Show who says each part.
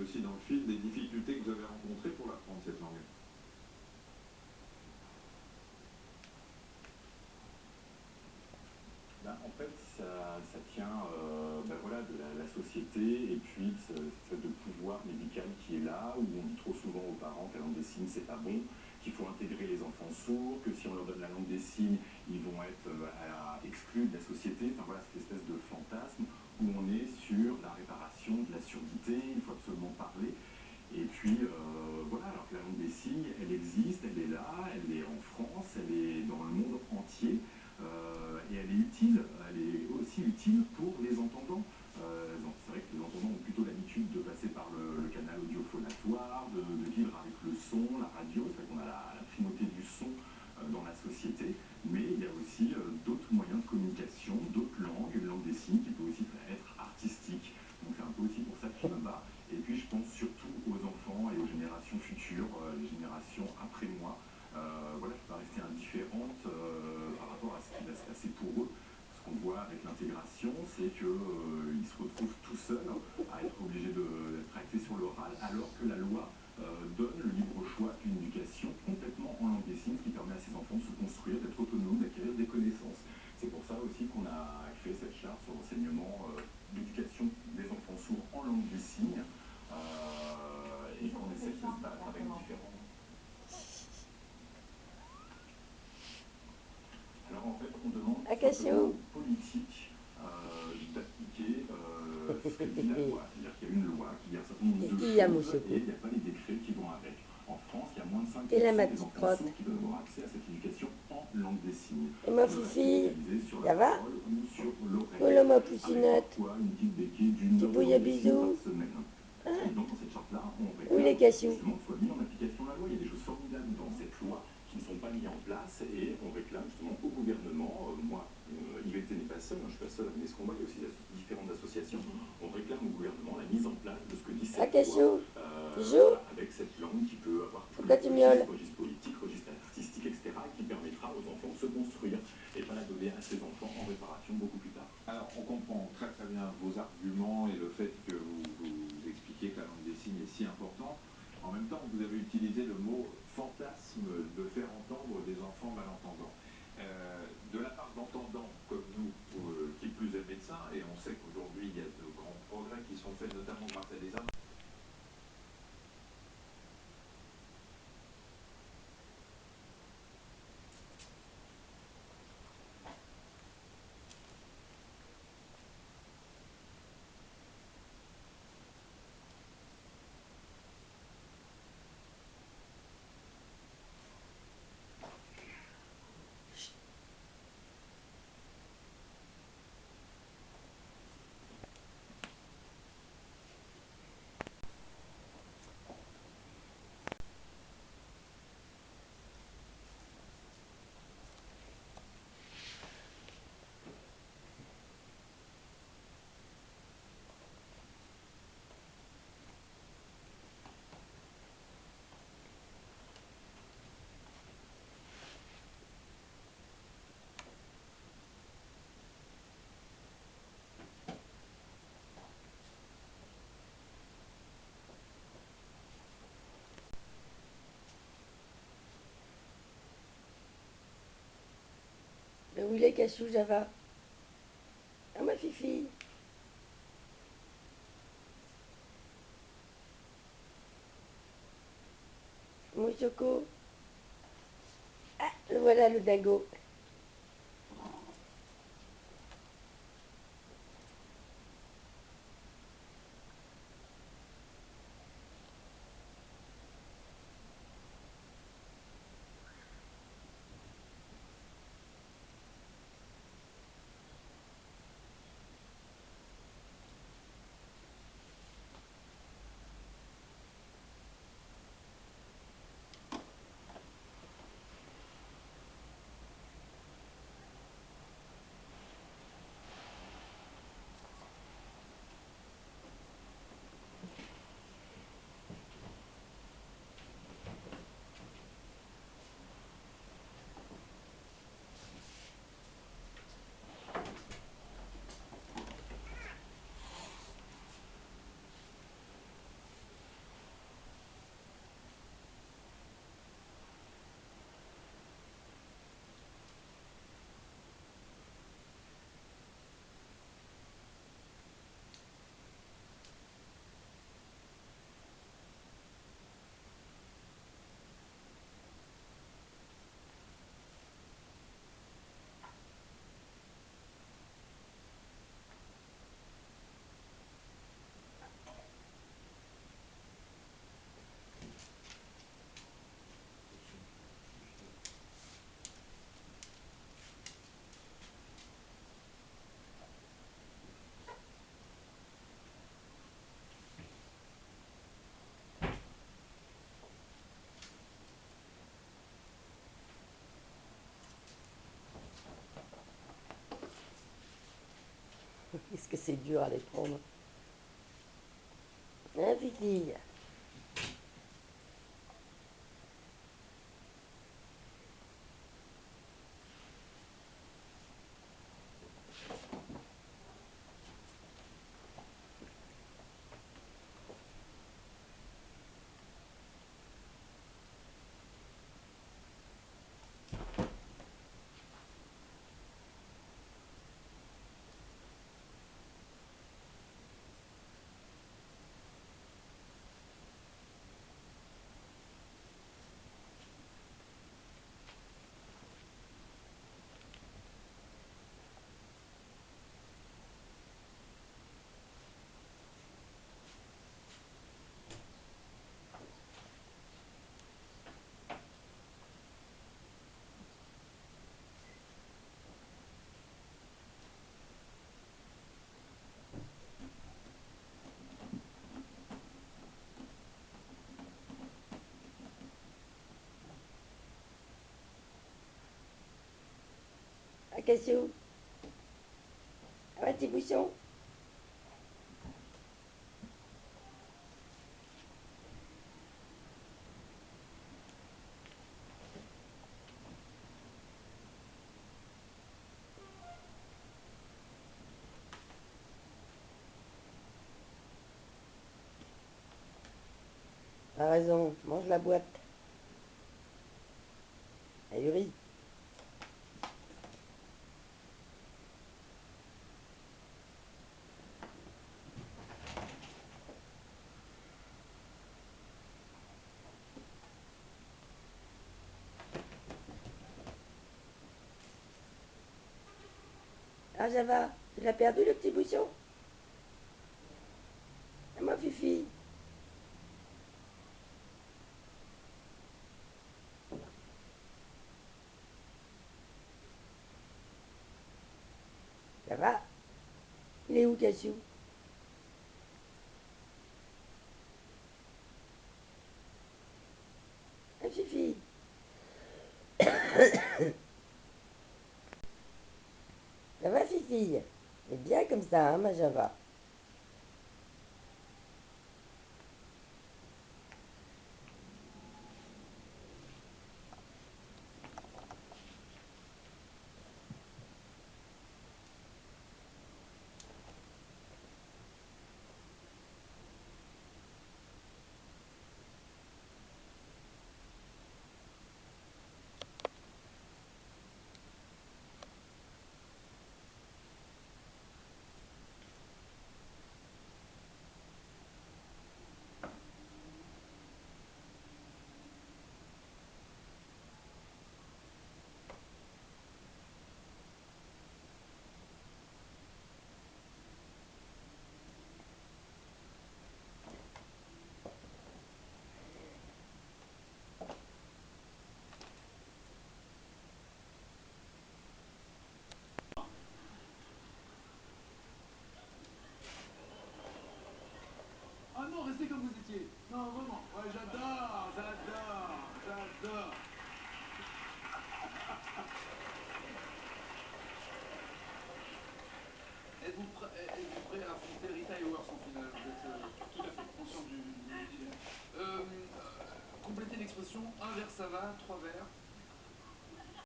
Speaker 1: aussi dans le film des difficultés que vous avez rencontrées pour l'apprendre cette langue.
Speaker 2: Ben, en fait, ça tient ben voilà, de la société et puis de cette espèce de pouvoir médical qui est là, où on dit trop souvent aux parents que la langue des signes, c'est pas bon, qu'il faut intégrer les enfants sourds, que si on leur donne la langue des signes, ils vont être exclus de la société. Enfin voilà, cette espèce de fantasme où on est sur la réparation de la surdité, il faut absolument parler. Et puis voilà, alors que la langue des signes, elle existe, elle est là, elle est en France, elle est dans le monde entier, et elle est utile, elle est aussi utile pour les entendants. C'est vrai que les entendants ont plutôt l'habitude de passer par le canal audiophonatoire, de vivre avec le son, la radio, c'est vrai qu'on a la primauté du son dans la société, mais il y a aussi d'autres moyens de communication, d'autres langues, une langue des signes qui peut aussi être artistique. Donc c'est un peu aussi pour ça que je me bats. Et puis je pense surtout aux enfants et aux générations futures, les générations après moi. Voilà, je ne peux pas rester indifférente par rapport à ce qui va se passer pour eux. Ce qu'on voit avec l'intégration, c'est qu'ils se retrouvent tout seuls à être obligés d'être axés sur l'oral, alors que la loi donne le libre choix d'une éducation complètement en langue des signes, ce qui permet à ces enfants de se construire, d'être autonomes, d'acquérir des connaissances. C'est pour ça aussi qu'on a créé cette charte sur l'enseignement d'éducation des enfants sourds en langue des signes, et qu'on essaie de se battre avec différents. Alors en fait, on demande simplement
Speaker 3: Acacio.
Speaker 2: aux politiques d'appliquer ce que dit la loi. C'est-à-dire qu'il y a une loi qui dit un certain nombre de
Speaker 3: Kiki à
Speaker 2: choses et
Speaker 3: Moussoko.
Speaker 2: il n'y a pas les décrets qui vont avec. En France, il y a moins de
Speaker 3: Et là, ma
Speaker 2: 5% des
Speaker 3: petite
Speaker 2: enfants
Speaker 3: crotte.
Speaker 2: sourds qui peuvent avoir accès à cette éducation en langue des signes.
Speaker 3: Et ma
Speaker 2: Le reste est
Speaker 3: fifi.
Speaker 2: focalisé sur la
Speaker 3: Ça va?
Speaker 2: parole ou sur l'oreille,
Speaker 3: Voilà ma
Speaker 2: avec
Speaker 3: poucinette.
Speaker 2: parfois une petite béquille d'une
Speaker 3: Petit
Speaker 2: heure de
Speaker 3: bouille à
Speaker 2: langue des signes par
Speaker 3: bisous.
Speaker 2: semaine. Et donc, dans cette charte-là, on
Speaker 3: Où les
Speaker 2: réclame
Speaker 3: cachoux?
Speaker 2: justement que soit mis en application la loi. Il y a des choses formidables dans cette loi qui ne sont pas mises en place et on réclame justement au gouvernement, moi, IVT n'est pas seul, hein, je suis pas seul à mener ce combat, il y a aussi différentes associations, on réclame au gouvernement la mise en place de ce que dit cette loi,
Speaker 3: Acacio. Tu joues?
Speaker 2: voilà, avec cette langue qui peut avoir tous
Speaker 3: Pourquoi
Speaker 2: les
Speaker 3: tu
Speaker 2: registres,
Speaker 3: miaules?
Speaker 2: registre politique, registre artistique, etc., et qui permettra aux enfants de se construire et pas la donner à ces enfants en réparation beaucoup plus tard.
Speaker 1: Alors, on comprend très très bien vos arguments et le fait que vous expliquiez que la langue des signes est si importante. En même temps, vous avez utilisé le mot fantasme de faire entendre des enfants malentendants. De la part d'entendants comme nous, qui plus est médecins, et on sait qu'aujourd'hui il y a de grands progrès qui sont faits, notamment grâce à des
Speaker 3: Mais où les cachous, Java? Ah, ma fifi. Moussoko. Ah, le voilà le dingo. Qu'est-ce que c'est dur à les prendre. Hein, Fifi? Ah, Cassio? Ah, ouais, petit bouchon? T'as raison, mange la boîte. Ahuri. Ah, Java, tu l'as perdu le petit bouchon? Ah, moi, Fifi. Ça va? Il est où, Cassio? Ah, Fifi. Ça va, Fifi? C'est bien comme ça, hein, ma Java?
Speaker 4: Ah non, restez comme vous étiez. Non, vraiment. Ouais, j'adore. Êtes-vous prêt à affronter Rita Hayworth en finale? Vous êtes tout à fait conscient du dilemme. Complétez l'expression un verre ça va, trois verres.